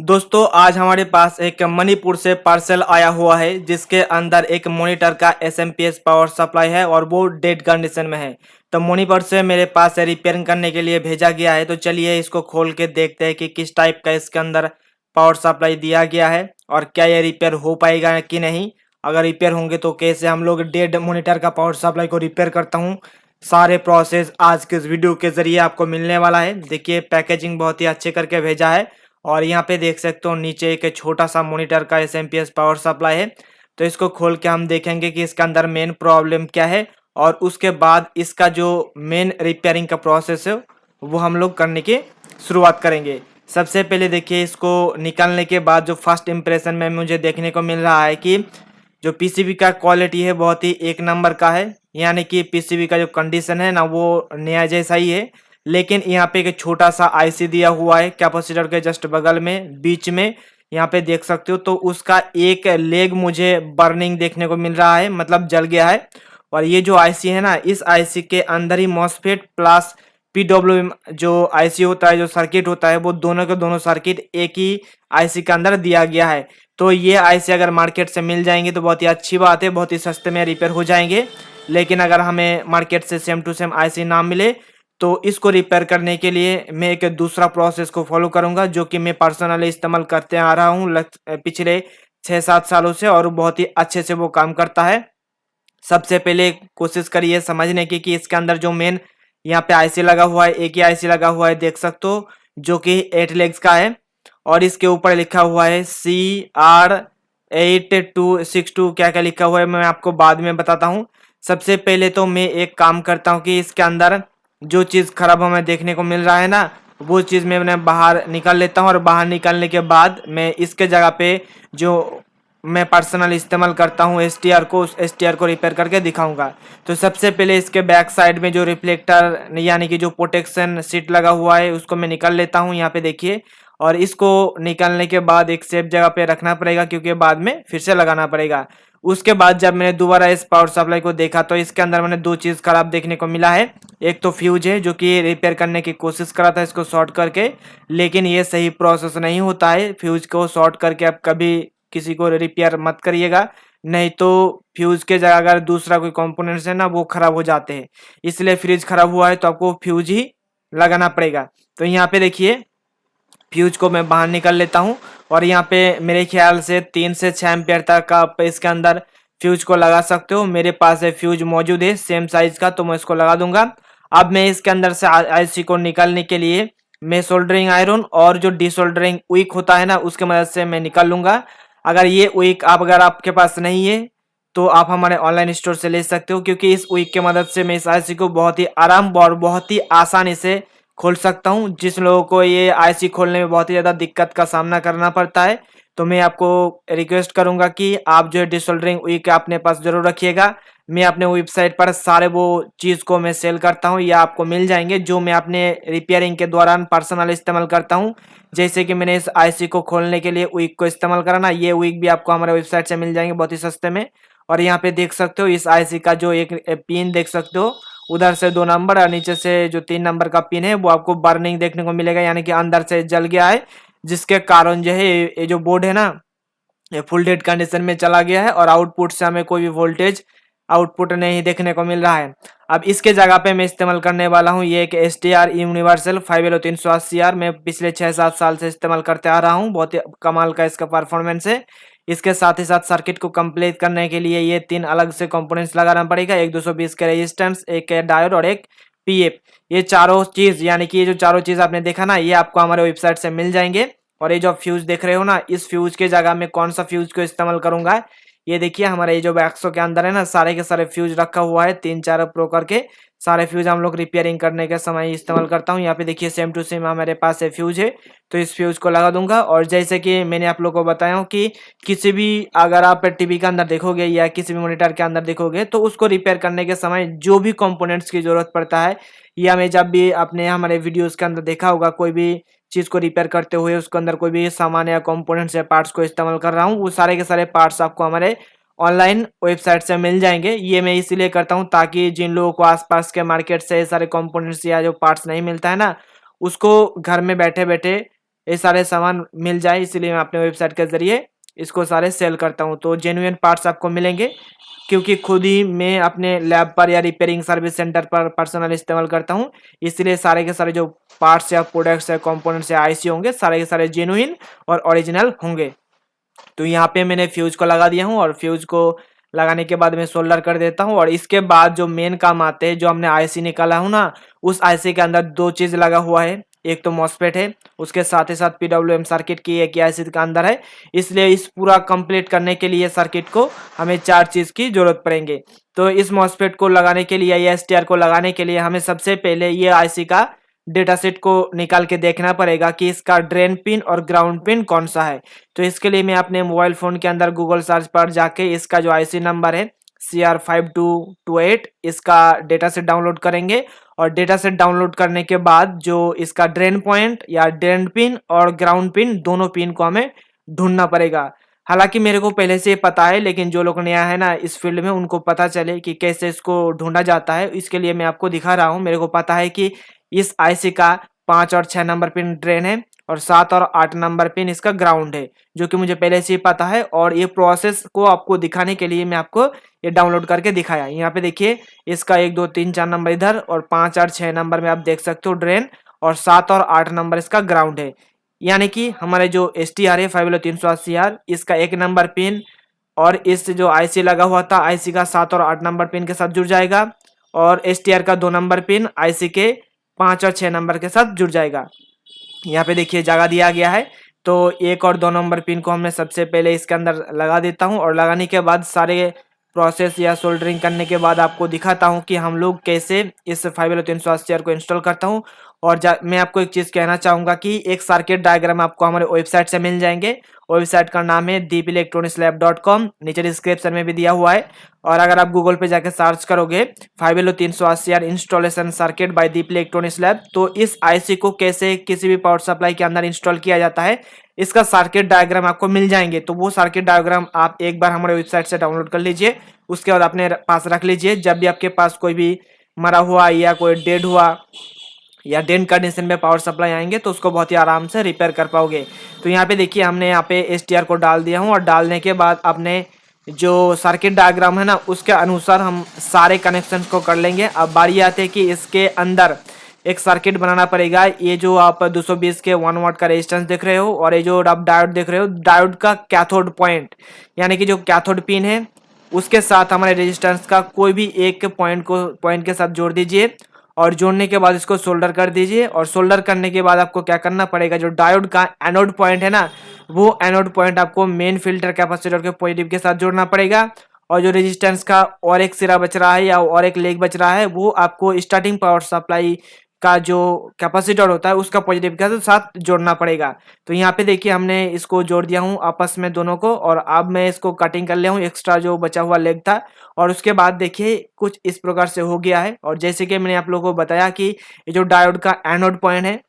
दोस्तों आज हमारे पास एक मणिपुर से पार्सल आया हुआ है जिसके अंदर एक मॉनिटर का एसएमपीएस पावर सप्लाई है और वो डेड कंडीशन में है। तो मणिपुर से मेरे पास रिपेयरिंग करने के लिए भेजा गया है। तो चलिए इसको खोल के देखते हैं कि किस टाइप का इसके अंदर पावर सप्लाई दिया गया है और क्या ये रिपेयर हो पाएगा कि नहीं। अगर रिपेयर होंगे तो कैसे हम लोग डेड मॉनिटर का पावर सप्लाई को रिपेयर करता हूँ, सारे प्रोसेस आज के इस वीडियो के जरिए आपको मिलने वाला है। देखिए पैकेजिंग बहुत ही अच्छे करके भेजा है और यहाँ पे देख सकते हो नीचे एक छोटा सा मॉनिटर का एसएमपीएस पावर सप्लाई है। तो इसको खोल के हम देखेंगे कि इसके अंदर मेन प्रॉब्लम क्या है और उसके बाद इसका जो मेन रिपेयरिंग का प्रोसेस है वो हम लोग करने की शुरुआत करेंगे। सबसे पहले देखिए इसको निकालने के बाद जो फर्स्ट इम्प्रेशन में मुझे देखने को मिल रहा है कि जो पीसीबी का क्वालिटी है बहुत ही एक नंबर का है, यानी कि पीसीबी का जो कंडीशन है ना वो नया जैसा ही है। लेकिन यहाँ पे एक छोटा सा आईसी दिया हुआ है कैपेसिटर के जस्ट बगल में बीच में, यहाँ पे देख सकते हो। तो उसका एक लेग मुझे बर्निंग देखने को मिल रहा है, मतलब जल गया है। और ये जो आईसी है ना, इस आईसी के अंदर ही मॉसफेट प्लस पीडब्ल्यूएम जो आईसी होता है, जो सर्किट होता है, वो दोनों के दोनों सर्किट एक ही आईसी के अंदर दिया गया है। तो ये आईसी अगर मार्केट से मिल जाएंगे तो बहुत ही अच्छी बात है, बहुत ही सस्ते में रिपेयर हो जाएंगे। लेकिन अगर हमें मार्केट से सेम टू सेम आईसी ना मिले तो इसको रिपेयर करने के लिए मैं एक दूसरा प्रोसेस को फॉलो करूंगा जो कि मैं पर्सनली इस्तेमाल करते आ रहा हूँ पिछले 6-7 सालों से, और बहुत ही अच्छे से वो काम करता है। सबसे पहले कोशिश करिए समझने की कि इसके अंदर जो मेन यहाँ पे आईसी लगा हुआ है, एक ही आईसी लगा हुआ है देख सकते हो, जो कि 8 लेग्स का है। और इसके ऊपर लिखा हुआ है CR8262, क्या क्या लिखा हुआ है मैं आपको बाद में बताता हूँ। सबसे पहले तो मैं एक काम करता हूँ कि इसके अंदर जो चीज़ खराब हमें देखने को मिल रहा है ना, वो चीज़ मैं बाहर निकाल लेता हूँ। और बाहर निकालने के बाद मैं इसके जगह पे जो मैं पर्सनल इस्तेमाल करता हूँ एसटीआर को, उस एसटीआर को रिपेयर करके दिखाऊंगा। तो सबसे पहले इसके बैक साइड में जो रिफ्लेक्टर यानी कि जो प्रोटेक्शन सीट लगा हुआ है उसको मैं निकाल लेता हूँ, यहाँ पे देखिए। और इसको निकालने के बाद एक सेफ जगह पे रखना पड़ेगा क्योंकि बाद में फिर से लगाना पड़ेगा। उसके बाद जब मैंने दोबारा इस पावर सप्लाई को देखा तो इसके अंदर मैंने दो चीज़ खराब देखने को मिला है। एक तो फ्यूज है जो कि रिपेयर करने की कोशिश करा था इसको शॉर्ट करके, लेकिन ये सही प्रोसेस नहीं होता है। फ्यूज को शॉर्ट करके आप कभी किसी को रिपेयर मत करिएगा, नहीं तो फ्यूज के जगह अगर दूसरा कोई कंपोनेंट्स है ना वो खराब हो जाते हैं। इसलिए फ्रिज खराब हुआ है तो आपको फ्यूज ही लगाना पड़ेगा। तो यहाँ पे देखिए फ्यूज को मैं बाहर निकाल लेता हूँ और यहाँ पे मेरे ख्याल से 3 से 6 एम्पियर तक का आप इसके अंदर फ्यूज को लगा सकते हो। मेरे पास है फ्यूज मौजूद है सेम साइज का, तो मैं इसको लगा दूंगा। अब मैं इसके अंदर से आईसी को निकालने के लिए मैं सोल्डरिंग आयरन और जो डिसोल्डरिंग विक होता है ना उसके मदद से मैं निकाल लूंगा। अगर ये विक अगर आपके पास नहीं है तो आप हमारे ऑनलाइन स्टोर से ले सकते हो, क्योंकि इस विक के मदद से मैं इस आईसी को बहुत ही आराम और बहुत ही आसानी से खोल सकता हूं। जिस लोगों को ये आईसी खोलने में बहुत ही ज़्यादा दिक्कत का सामना करना पड़ता है तो मैं आपको रिक्वेस्ट करूंगा कि आप जो है डिसोल्डरिंग विक अपने पास जरूर रखिएगा। मैं अपने वेबसाइट पर सारे वो चीज़ को मैं सेल करता हूं, या आपको मिल जाएंगे जो मैं अपने रिपेयरिंग के दौरान पर्सनल इस्तेमाल करता हूं। जैसे कि मैंने इस आईसी को खोलने के लिए विक को इस्तेमाल करा ना, ये विक भी आपको हमारे वेबसाइट से मिल जाएंगे बहुत ही सस्ते में। और यहाँ पे देख सकते हो इस आईसी का जो एक पिन देख सकते हो, उधर से 2 नंबर और नीचे से जो 3 नंबर का पिन है वो आपको बर्निंग देखने को मिलेगा, यानी कि अंदर से जल गया है। जिसके कारण जो है ये जो बोर्ड है ना ये फुल डेड कंडीशन में चला गया है और आउटपुट से हमें कोई भी वोल्टेज आउटपुट नहीं देखने को मिल रहा है। अब इसके जगह पे मैं इस्तेमाल करने वाला हूँ ये एक S T R universal 5LO380R। मैं पिछले 6-7 साल से इस्तेमाल करते आ रहा हूँ, बहुत ही कमाल का इसका परफॉर्मेंस है। इसके साथ ही साथ सर्किट को कंप्लीट करने के लिए ये 3 अलग से कंपोनेंट्स लगाना पड़ेगा, एक 220 के रेजिस्टेंस, एक डायोड और एक पीएफ। ये चारों चीज़ यानी कि ये जो चारों चीज़ आपने देखा ना ये आपको हमारे वेबसाइट से मिल जाएंगे। और ये जो फ्यूज देख रहे हो ना, इस फ्यूज के जगह में कौन सा फ्यूज को इस्तेमाल करूंगा, ये देखिए हमारे ये जो बॉक्सों के अंदर है ना सारे के सारे फ्यूज रखा हुआ है 3-4 प्रो करके। सारे फ्यूज हम लोग रिपेयरिंग करने के समय इस्तेमाल करता हूँ। यहाँ पे देखिए सेम टू सेम हमारे पास है फ्यूज है, तो इस फ्यूज को लगा दूंगा। और जैसे कि मैंने आप लोग को बताया हूँ कि किसी भी अगर आप टीवी के अंदर देखोगे या किसी भी मॉनिटर के अंदर देखोगे तो उसको रिपेयर करने के समय जो भी कंपोनेंट्स की जरूरत पड़ता है, या मैं जब भी अपने हमारे वीडियोस के अंदर देखा होगा कोई भी चीज़ को रिपेयर करते हुए उसके अंदर कोई भी सामान या कंपोनेंट्स या पार्ट्स को इस्तेमाल कर रहा हूँ, वो सारे के सारे पार्ट्स आपको हमारे ऑनलाइन वेबसाइट से मिल जाएंगे। ये मैं इसीलिए करता हूँ ताकि जिन लोगों को आसपास के मार्केट से सारे कंपोनेंट्स या जो पार्ट्स नहीं मिलता है ना, उसको घर में बैठे बैठे ये सारे सामान मिल जाए, इसलिए मैं अपने वेबसाइट के ज़रिए इसको सारे सेल करता हूँ। तो जेन्युइन पार्ट्स आपको मिलेंगे, क्योंकि खुद ही मैं अपने लैब पर या रिपेयरिंग सर्विस सेंटर पर पर्सनल इस्तेमाल करता हूँ, इसलिए सारे के सारे जो पार्ट्स या प्रोडक्ट्स या कंपोनेंट्स या आईसी होंगे सारे के सारे जेन्युइन और ओरिजिनल होंगे। तो यहाँ पे मैंने फ्यूज को लगा दिया हूँ और फ्यूज को लगाने के बाद मैं सोल्डर कर देता हूँ। और इसके बाद जो मेन काम आते हैं, जो हमने आईसी निकाला हूँ ना, उस आईसी के अंदर दो चीज़ लगा हुआ है। एक तो मॉसफेट है, उसके साथ ही साथ पीडब्ल्यूएम सर्किट की एक आईसी के अंदर है। इसलिए इस पूरा कंप्लीट करने के लिए सर्किट को हमें चार चीज़ की जरूरत पड़ेंगे। तो इस मॉसफेट को लगाने के लिए या एसटीआर को लगाने के लिए हमें सबसे पहले ये आईसी का डेटा सेट को निकाल के देखना पड़ेगा कि इसका ड्रेन पिन और ग्राउंड पिन कौन सा है। तो इसके लिए मैं अपने मोबाइल फ़ोन के अंदर गूगल सर्च पर जाके इसका जो आईसी नंबर है CR5228, इसका डेटा सेट डाउनलोड करेंगे। और डेटा सेट डाउनलोड करने के बाद जो इसका ड्रेन पॉइंट या ड्रेन पिन और ग्राउंड पिन, दोनों पिन को हमें ढूंढना पड़ेगा। हालांकि मेरे को पहले से पता है, लेकिन जो लोग नया है ना इस फील्ड में, उनको पता चले कि कैसे इसको ढूंढा जाता है, इसके लिए मैं आपको दिखा रहा हूँ। मेरे को पता है कि इस आईसी का 5 और 6 नंबर पिन ड्रेन है और 7 और 8 नंबर पिन इसका ग्राउंड है, जो कि मुझे पहले से ही पता है। और ये प्रोसेस को आपको दिखाने के लिए मैं आपको ये डाउनलोड करके दिखाया। यहाँ पे देखिए, इसका 1 2 3 4 नंबर इधर और 5 और 6 नंबर में आप देख सकते हो ड्रेन, और 7 और 8 नंबर इसका ग्राउंड है। यानी कि हमारे जो STR है 5LO380R, इसका 1 नंबर पिन और इस जो आईसी लगा हुआ था आईसी का 7 और 8 नंबर पिन के साथ जुड़ जाएगा, और STR का 2 नंबर पिन आईसी के 5 और 6 नंबर के साथ जुड़ जाएगा। यहाँ पे देखिए जगह दिया गया है। तो 1 और 2 नंबर पिन को हमने सबसे पहले इसके अंदर लगा देता हूँ, और लगाने के बाद सारे प्रोसेस या सोल्डरिंग करने के बाद आपको दिखाता हूँ कि हम लोग कैसे इस 5LO380R को इंस्टॉल करता हूँ। और मैं आपको एक चीज़ कहना चाहूँगा कि एक सर्किट डायग्राम आपको हमारे वेबसाइट से मिल जाएंगे। वेबसाइट का नाम है deepelectronicslab.com, नीचे डिस्क्रिप्शन में भी दिया हुआ है। और अगर आप गूगल पे जाके सर्च करोगे 5LO380R installation circuit by Deep electronics lab, तो इस आईसी को कैसे किसी भी पावर सप्लाई के अंदर इंस्टॉल किया जाता है, इसका सर्किट डायग्राम आपको मिल जाएंगे। तो वो सर्किट डायग्राम आप एक बार हमारे वेबसाइट से डाउनलोड कर लीजिए, उसके बाद अपने पास रख लीजिए। जब भी आपके पास कोई भी मरा हुआ या कोई डेड हुआ या डेड कंडीशन में पावर सप्लाई आएंगे, तो उसको बहुत ही आराम से रिपेयर कर पाओगे। तो यहाँ पे देखिए, हमने यहाँ पे STR को डाल दिया हूँ, और डालने के बाद अपने जो सर्किट डायग्राम है ना उसके अनुसार हम सारे कनेक्शन को कर लेंगे। अब बारी आती है कि इसके अंदर एक सर्किट बनाना पड़ेगा। ये जो आप 220 के 1 वाट का रेजिस्टेंस देख रहे हो, और ये जो आप डायोड देख रहे हो, डायोड का कैथोड पॉइंट यानी कि जो कैथोड पिन है उसके साथ हमारे रेजिस्टेंस का कोई भी एक पॉइंट के साथ जोड़ दीजिए, और जोड़ने के बाद इसको सोल्डर कर दीजिए। और सोल्डर करने के बाद आपको क्या करना पड़ेगा, जो डायोड का एनोड पॉइंट है ना, वो एनोड पॉइंट आपको मेन फिल्टर कैपेसिटर के पॉजिटिव के साथ जोड़ना पड़ेगा। और जो रेजिस्टेंस का और एक सिरा बच रहा है या और एक लेग बच रहा है, वो आपको स्टार्टिंग पावर सप्लाई का जो कैपेसिटर होता है उसका पॉजिटिव के साथ जोड़ना पड़ेगा। तो यहाँ पे देखिए, हमने इसको जोड़ दिया हूँ आपस में दोनों को, और अब मैं इसको कटिंग कर लिया हूँ एक्स्ट्रा जो बचा हुआ लेग था। और उसके बाद देखिए कुछ इस प्रकार से हो गया है। और जैसे कि मैंने आप लोगों को बताया कि ये जो डायोड का एनोड पॉइंट है,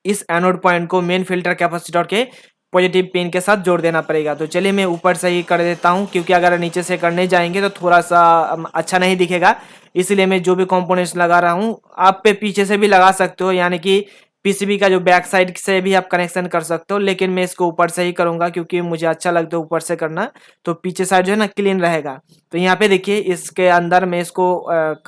इस एनोड पॉइंट को मेन फिल्टर कैपेसिटर के पॉजिटिव पिन के साथ जोड़ देना पड़ेगा। तो चलिए मैं ऊपर से ही कर देता हूँ, क्योंकि अगर नीचे से करने जाएंगे तो थोड़ा सा अच्छा नहीं दिखेगा। इसलिए मैं जो भी कंपोनेंट्स लगा रहा हूँ, आप पे पीछे से भी लगा सकते हो, यानी कि पीसीबी का जो बैक साइड से भी आप कनेक्शन कर सकते हो, लेकिन मैं इसको ऊपर से ही करूँगा क्योंकि मुझे अच्छा लगता है ऊपर से करना। तो पीछे साइड जो है ना क्लीन रहेगा। तो यहाँ पे देखिए, इसके अंदर मैं इसको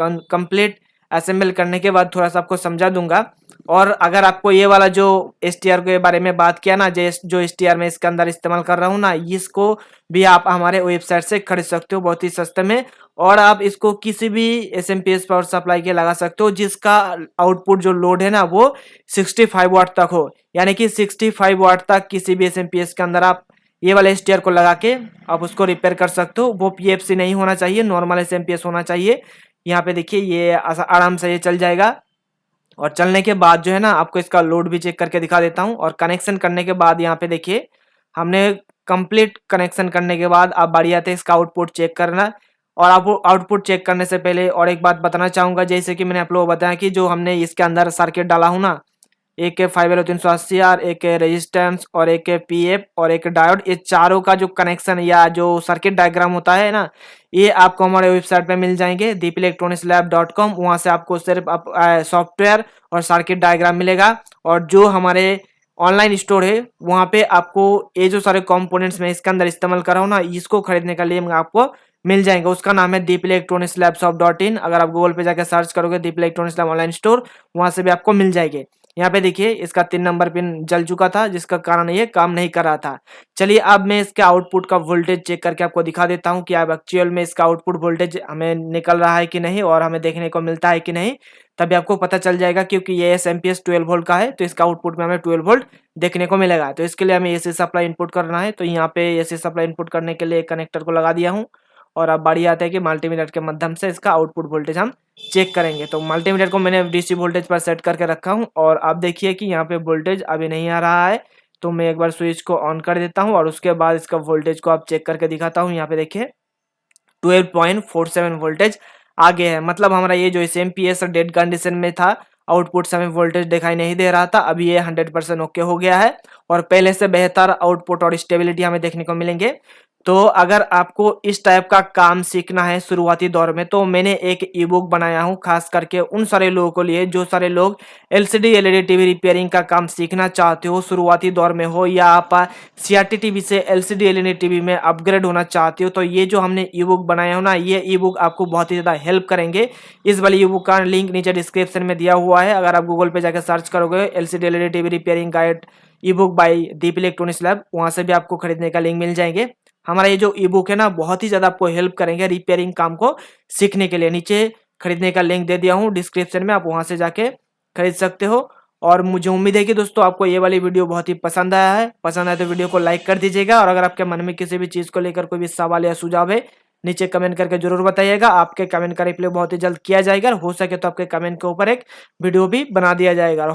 कंप्लीट असेंबल करने के बाद थोड़ा सा आपको समझा दूंगा। और अगर आपको ये वाला जो STR के बारे में बात किया ना, जो STR मैं इसके अंदर इस्तेमाल कर रहा हूँ ना, इसको भी आप हमारे वेबसाइट से खरीद सकते हो बहुत ही सस्ते में। और आप इसको किसी भी SMPS पावर सप्लाई के लगा सकते हो जिसका आउटपुट जो लोड है ना वो 65 वाट तक हो। यानी कि 65 वाट तक किसी भी SMPS के अंदर आप ये वाले STR को लगा के आप उसको रिपेयर कर सकते हो। वो PFC नहीं होना चाहिए, नॉर्मल SMPS होना चाहिए। यहाँ पे देखिए, ये आराम से ये चल जाएगा। और चलने के बाद जो है ना, आपको इसका लोड भी चेक करके दिखा देता हूँ। और कनेक्शन करने के बाद यहाँ पे देखिए, हमने कंप्लीट कनेक्शन करने के बाद अब बारी आती है इसका आउटपुट चेक करना। और आपको आउटपुट चेक करने से पहले और एक बात बताना चाहूँगा, जैसे कि मैंने आप लोगों को बताया कि जो हमने इसके अंदर सर्किट डाला हूँ ना, एक 5LO380R, एक रेजिस्टेंस और एक PF और एक डायोड, ये चारों का जो कनेक्शन या जो सर्किट डायग्राम होता है ना, ये आपको हमारे वेबसाइट पे मिल जाएंगे deepelectronicslab.com। वहाँ से आपको सिर्फ सॉफ्टवेयर और सर्किट डायग्राम मिलेगा। और जो हमारे ऑनलाइन स्टोर है, वहाँ पे आपको ये जो सारे कंपोनेंट्स मैं इसके अंदर इस्तेमाल कर रहा हूँ ना, इसको खरीदने का लिंक आपको मिल जाएगा। उसका नाम है दीप इलेक्ट्रॉनिक्स लैब शॉप.in। अगर आप गूगल पे जाकर सर्च करोगे दीप इलेक्ट्रॉनिक्स लैब ऑनलाइन स्टोर, वहाँ से भी आपको मिल जाएंगे। यहाँ पे देखिए इसका 3 नंबर पिन जल चुका था, जिसका कारण ये काम नहीं कर रहा था। चलिए अब मैं इसके आउटपुट का वोल्टेज चेक करके आपको दिखा देता हूँ कि अब एक्चुअल में इसका आउटपुट वोल्टेज हमें निकल रहा है कि नहीं और हमें देखने को मिलता है कि नहीं। तभी आपको पता चल जाएगा, क्योंकि ये एसएमपीएस 12 वोल्ट का है, तो इसका आउटपुट में हमें 12 वोल्ट देखने को मिलेगा। तो इसके लिए हमें एसी सप्लाई इनपुट करना है। तो यहाँ पे एसी सप्लाई इनपुट करने के लिए कनेक्टर को लगा दिया हूँ। और अब बारी आता है कि मल्टीमीटर के माध्यम से इसका आउटपुट वोल्टेज हम चेक करेंगे। तो मल्टीमीटर को मैंने डीसी वोल्टेज पर सेट करके रखा हूँ और आप देखिए कि यहाँ पे वोल्टेज अभी नहीं आ रहा है। तो मैं एक बार स्विच को ऑन कर देता हूँ और उसके बाद इसका वोल्टेज को आप चेक करके दिखाता हूँ। यहाँ पे देखिए 12.47 वोल्टेज आ गया है। मतलब हमारा ये जो एसएमपीएस डेड कंडीशन में था, आउटपुट से हमें वोल्टेज दिखाई नहीं दे रहा था, अभी ये 100% ओके हो गया है और पहले से बेहतर आउटपुट और स्टेबिलिटी हमें देखने को मिलेंगे। तो अगर आपको इस टाइप का काम सीखना है शुरुआती दौर में, तो मैंने एक ई बुक बनाया हूँ खास करके उन सारे लोगों के लिए जो सारे लोग एलसीडी एलईडी टीवी रिपेयरिंग का काम सीखना चाहते हो शुरुआती दौर में हो, या आप सीआरटी टीवी से एलसीडी एलईडी टीवी में अपग्रेड होना चाहते हो। तो ये जो हमने ई बुक बनाया हो ना, ये ई बुक आपको बहुत ही ज़्यादा हेल्प करेंगे। इस वाली ई बुक का लिंक नीचे डिस्क्रिप्शन में दिया हुआ है। अगर आप गूगल पे जाकर सर्च करोगे LCD LED TV repairing guide E book by Deep electronics lab, वहाँ से भी आपको खरीदने का लिंक मिल जाएंगे। हमारा ये जो ई बुक है ना, बहुत ही ज़्यादा आपको हेल्प करेंगे रिपेयरिंग काम को सीखने के लिए। नीचे खरीदने का लिंक दे दिया हूँ डिस्क्रिप्शन में, आप वहाँ से जाके खरीद सकते हो। और मुझे उम्मीद है कि दोस्तों आपको ये वाली वीडियो बहुत ही पसंद आया है। पसंद आए तो वीडियो को लाइक कर दीजिएगा और अगर आपके मन में किसी भी चीज़ को लेकर कोई भी सवाल या सुझाव है, नीचे कमेंट करके जरूर बताइएगा। आपके कमेंट का रिप्लाई बहुत ही जल्द किया जाएगा। हो सके तो आपके कमेंट के ऊपर एक वीडियो भी बना दिया जाएगा।